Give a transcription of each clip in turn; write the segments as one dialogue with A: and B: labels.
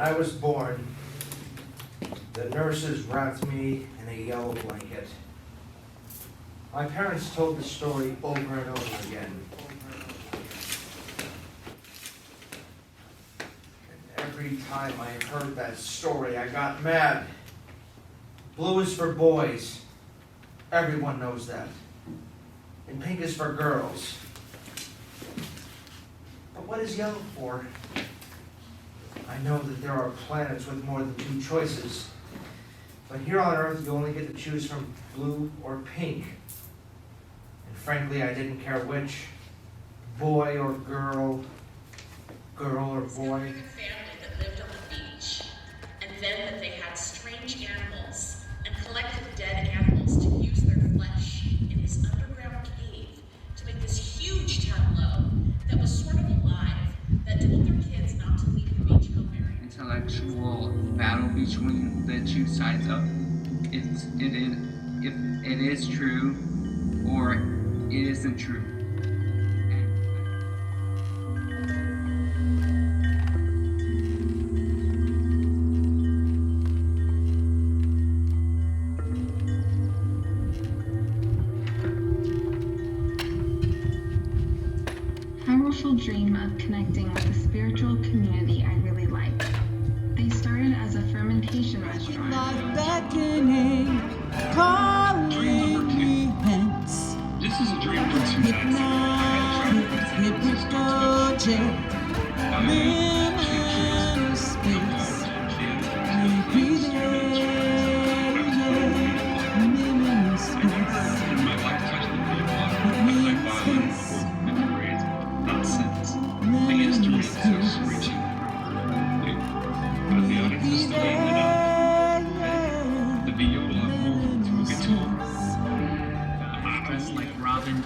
A: I was born, the nurses wrapped me in a yellow blanket. My parents told the story over and over again. And every time I heard that story, I got mad. Blue is for boys. Everyone knows that. And pink is for girls. But what is yellow for? I know that there are planets with more than two choices, but here on Earth you only get to choose from blue or pink. And frankly, I didn't care which, boy or girl, girl or boy.
B: A family that lived on the beach, and then that they had strange animals and collected dead animals to use their flesh in this underground cave to make this huge tableau that was sort of alive, that told their kids not to leave the beach co-marrying.
C: Intellectual battle between the two sides of if it is true or it isn't true.
D: Powerful dream of connecting with a spiritual community I really like. They started as a fermentation restaurant.
C: This is a dream for two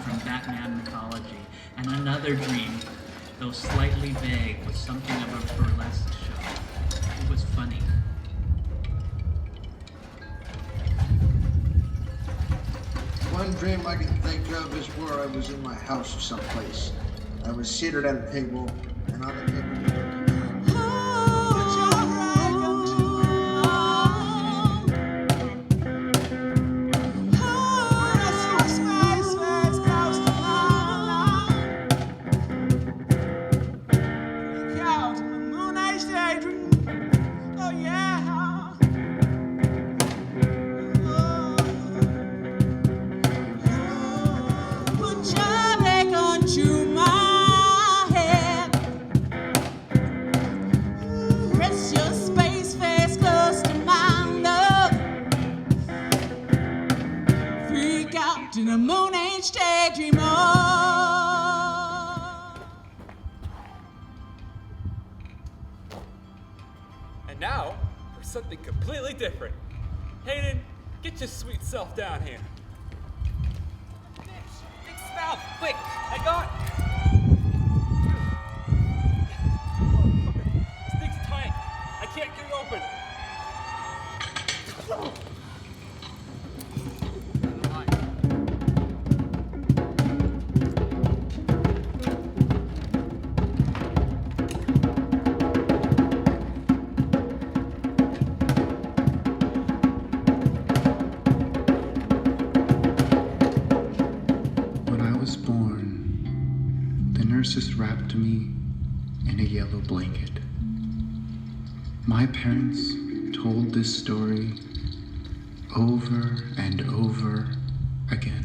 E: from Batman mythology, and another dream, though slightly vague, was something of a burlesque show. It was funny.
F: One dream I can think of is where I was in my house or someplace. I was seated at a table, and on the table
G: And now, for something completely different. Hayden, get your sweet self down here. Big spout, quick, I got This thing's tight. I can't get it open.
C: Nurses wrapped me in a yellow blanket. My parents told this story over and over again.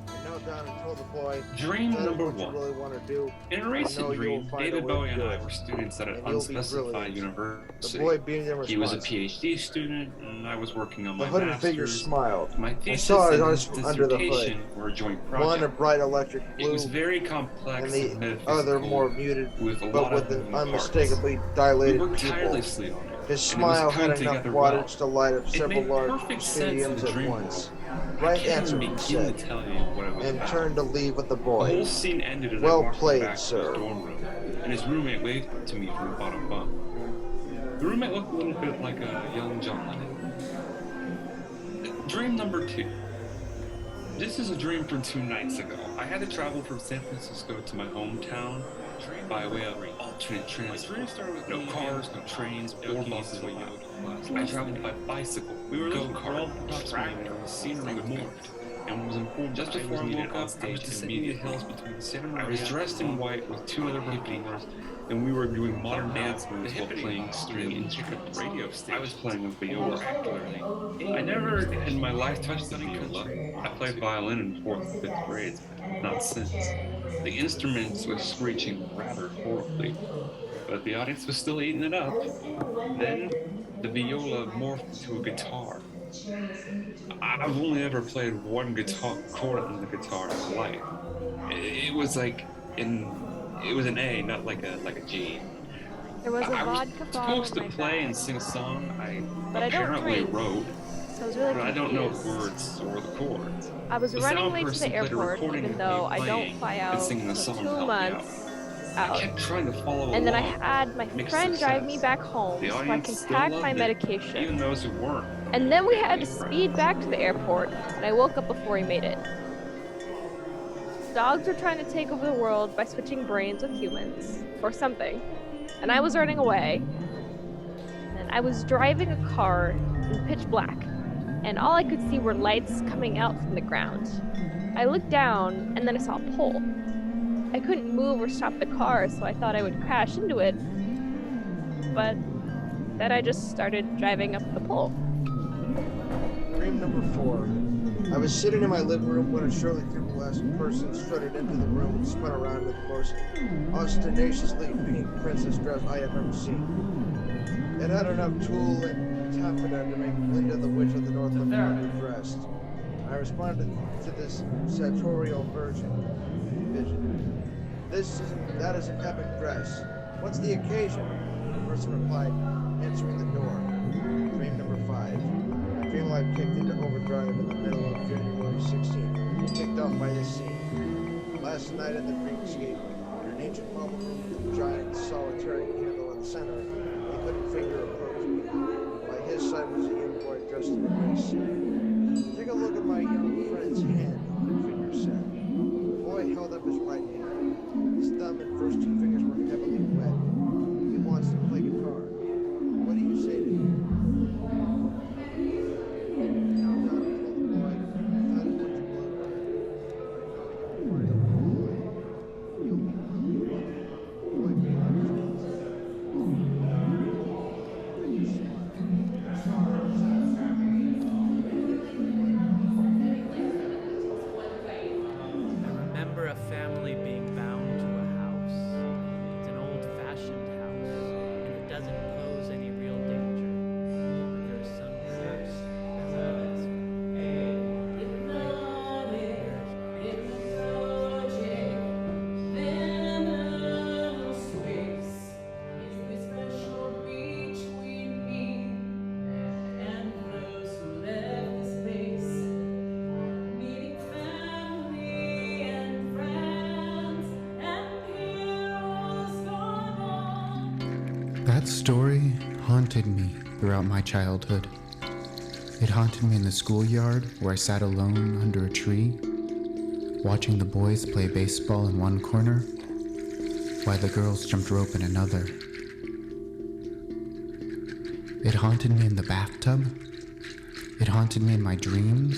F: I knelt down and told the boy,
H: Dream
F: that is
H: number
F: what you
H: one.
F: really want to do.
H: In a
F: know
H: recent
F: you'll
H: dream,
F: find a
H: David
F: way to
H: Bowie and
F: do
H: I
F: it.
H: were students at an
F: And you'll be
H: unspecified
F: brilliant.
H: university.
F: The boy beamed in
H: He was a
F: response.
H: PhD student, and I was working on
F: The
H: my
F: hooded
H: master's.
F: figure smiled.
H: My
F: I
H: thesis
F: saw
H: and
F: it
H: his
F: under the hood.
H: dissertation were a joint
F: One a
H: project.
F: bright electric blue,
H: It was very complex
F: and
H: and
F: the
H: metaphysical,
F: other more muted,
H: with a
F: but
H: lot
F: with
H: of
F: an
H: moving parts.
F: unmistakably
H: We
F: dilated
H: worked
F: pupil.
H: tirelessly on it.
F: His
H: and it was
F: smile
H: coming
F: had enough
H: together
F: wattage
H: well.
F: to light up
H: It
F: several
H: made
F: large
H: perfect sense in
F: stadiums
H: the
F: at
H: dream
F: once.
H: world.
F: Right
H: I can't
F: answer,
H: even
F: he
H: begin
F: said,
H: to tell you what it was
F: and
H: about.
F: turned to leave with the
H: The
F: boy.
H: whole scene ended as
F: Well
H: I walked
F: played,
H: back to
F: sir.
H: his dorm room, and his roommate waved to me from the bottom bunk. The roommate looked a little bit like a young John Lennon. Dream number 2. This is a dream from 2 nights ago. I had to travel from San Francisco to my hometown by way of alternate transport. No cars, no trains, or buses allowed. I traveled by bicycle, go-kart, tractor, scenery morphed, and was informed just before I woke up I was descending the hills between Santa Maria. I was dressed in white with 2 other performers, and we were doing modern dance moves while playing string intricate radio station. I was playing a viola regularly. I never in my life touched the viola. I played violin in 4th and 5th grades, but not since. The instruments were screeching rather horribly, but the audience was still eating it up. Then the viola morphed into a guitar. I've only ever played one guitar chord on the guitar in my life. It was like it was an A, not like a G.
I: There was a
H: I was
I: vodka bottle
H: supposed to
I: in my
H: play
I: bag,
H: and sing a song I
I: but I don't
H: apparently
I: drink,
H: wrote,
I: so I was really
H: but I don't know the
I: confused.
H: words or the chords.
I: I was
H: The
I: running
H: sound
I: late to
H: person
I: the
H: played a
I: airport,
H: recording
I: even
H: of me
I: though I don't
H: playing
I: fly
H: and
I: out
H: singing a
I: until
H: song
I: 2
H: helped me
I: months
H: I
I: out.
H: kept trying to follow
I: And then I
H: along.
I: had my
H: Mixed
I: friend drive me
H: success.
I: back home
H: The
I: so I
H: audience
I: can
H: still
I: pack
H: loved
I: my
H: it,
I: medication.
H: even those who weren't.
I: And then we had to speed back to the airport, and I woke up before he made it. Dogs were trying to take over the world by switching brains with humans, or something. And I was running away. And I was driving a car in pitch black, and all I could see were lights coming out from the ground. I looked down, and then I saw a pole. I couldn't move or stop the car, so I thought I would crash into it. But then I just started driving up the pole.
F: Dream number 4. I was sitting in my living room when a surely people-esque person strutted into the room and spun around with the most ostentatiously pink princess dress I have ever seen. It had enough tulle and taffeta to make Linda the Witch of the North look underdressed. I responded to this sartorial vision. That is an epic dress. What's the occasion? The person replied, answering the door. Dream number 5. My dream life kicked into overdrive in the middle of January 16th, kicked off by this scene. Last night in the dreamscape, in an ancient marble room with a giant solitary candle in the center, a hooded figure approached me. By his side was a young boy dressed in a gray suit. Take a look at my young friend's hand, the figure said. The boy held up his right hand. His thumb and first 2 fingers were heavily wet. He wants to play guitar. What do you say to him?
E: I remember a family being bound to a house. It's an old-fashioned house, and it doesn't pose any real danger. But there's some curse as well as
J: That story haunted me throughout my childhood. It haunted me in the schoolyard where I sat alone under a tree, watching the boys play baseball in one corner, while the girls jumped rope in another. It haunted me in the bathtub. It haunted me in my dreams.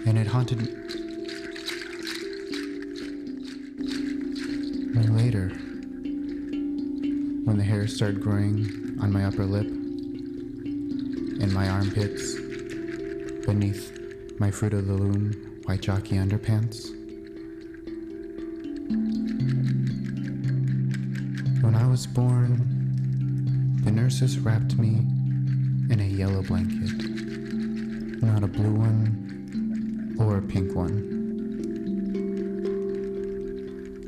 J: And it haunted me later, when the hair started growing on my upper lip, in my armpits, beneath my Fruit of the Loom white jockey underpants. was born, the nurses wrapped me in a yellow blanket, not a blue one or a pink one.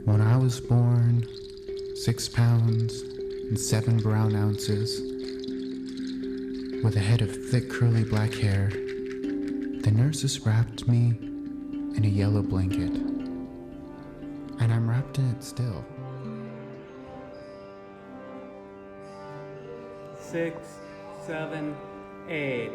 J: When I was born, 6 pounds and 7 brown ounces, with a head of thick curly black hair, the nurses wrapped me in a yellow blanket, and I'm wrapped in it still.
E: 6, 7, 8.